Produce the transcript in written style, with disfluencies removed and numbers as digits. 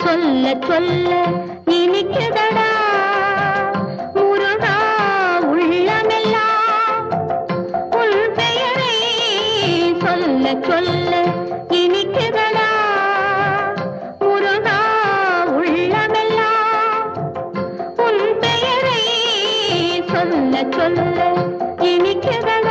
சொல்ல சொல்ல இனிக்குதடா முருகா உள்ளமெல்லாம் உன் பெயரை சொல்ல சொல்ல இனிக்குதடா முருகா உள்ளமெல்லாம் உன் பெயரை சொல்ல சொல்ல இனிக்குதடா